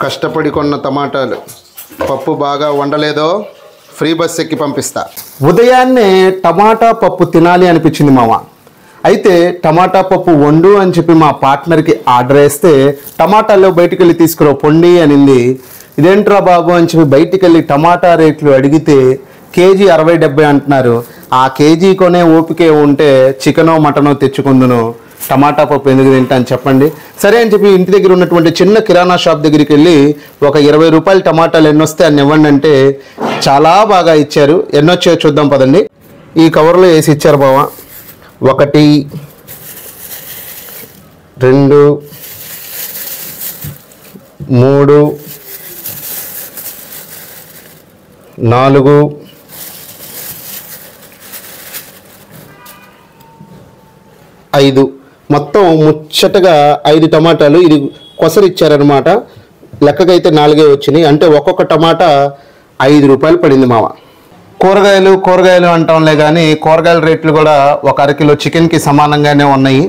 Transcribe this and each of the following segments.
కష్టపడి కొన్న టమాటాలు పప్పు బాగా వండలేదో ఫ్రీ బస్ ఎక్కి పంపిస్తా. ఉదయాన్నే టమాటా పప్పు తినాలి అనిపించింది మామ. అయితే టమాటా పప్పు వండు అని చెప్పి మా పార్ట్నర్కి ఆర్డర్ వేస్తే టమాటాలు బయటికి వెళ్ళి తీసుకురా పొండి అనింది. ఇదేంట్రా బాబు అని చెప్పి బయటికి వెళ్ళి టమాటా రేట్లు అడిగితే కేజీ 60-70 అంటున్నారు. ఆ కేజీ కొనే ఓపికే ఉంటే చికెనో మటనో తెచ్చుకుందును, టమాటా పప్పు ఎందుకు తింటా అని చెప్పండి. సరే అని చెప్పి ఇంటి దగ్గర ఉన్నటువంటి చిన్న కిరాణా షాప్ దగ్గరికి వెళ్ళి ఒక 20 రూపాయల టమాటాలు ఎన్నొస్తే అన్ని ఇవ్వండి అంటే చాలా బాగా ఇచ్చారు. ఎన్నొచ్చాయో చూద్దాం పదండి. ఈ కవర్లో వేసి ఇచ్చారు బావ. 1 2 3 4 5 మొత్తం ముచ్చటగా 5 టమాటాలు. ఇది కొసరు ఇచ్చారనమాట. లెక్కకైతే 4 వచ్చినాయి. అంటే ఒక్కొక్క టమాటా 5 రూపాయలు పడింది మామ. కూరగాయలు అంటాంలే కానీ కూరగాయల రేట్లు కూడా 1 అరకిలో చికెన్కి సమానంగానే ఉన్నాయి.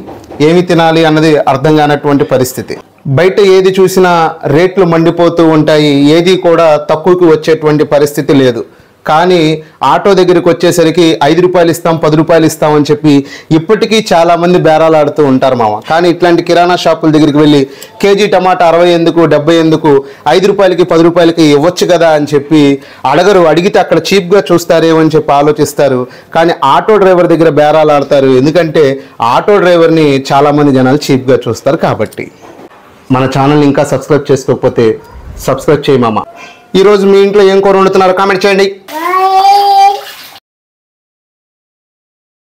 ఏమి తినాలి అన్నది అర్థం కానటువంటి పరిస్థితి. బయట ఏది చూసినా రేట్లు మండిపోతూ ఉంటాయి. ఏది కూడా తక్కువకి వచ్చేటువంటి పరిస్థితి లేదు. కానీ ఆటో దగ్గరికి వచ్చేసరికి 5 రూపాయలు ఇస్తాం 10 రూపాయలు ఇస్తాం అని చెప్పి ఇప్పటికీ చాలామంది బేరాలు ఆడుతూ ఉంటారు మామ. కానీ ఇట్లాంటి కిరాణా షాపుల దగ్గరికి వెళ్ళి కేజీ టమాటా 60 ఎందుకు 70 ఎందుకు 5 రూపాయలకి 10 రూపాయలకి ఇవ్వచ్చు కదా అని చెప్పి అడగరు. అడిగితే అక్కడ చీప్గా చూస్తారేమో అని చెప్పి ఆలోచిస్తారు. కానీ ఆటో డ్రైవర్ దగ్గర బేరాలు ఆడతారు. ఎందుకంటే ఆటో డ్రైవర్ని చాలామంది జనాలు చీప్గా చూస్తారు. కాబట్టి మన ఛానల్ని ఇంకా సబ్స్క్రైబ్ చేసుకోకపోతే సబ్స్క్రైబ్ చేయి మామ. ఈరోజు మీ ఇంట్లో ఏం కూర వండుతున్నారో కామెంట్ చేయండి.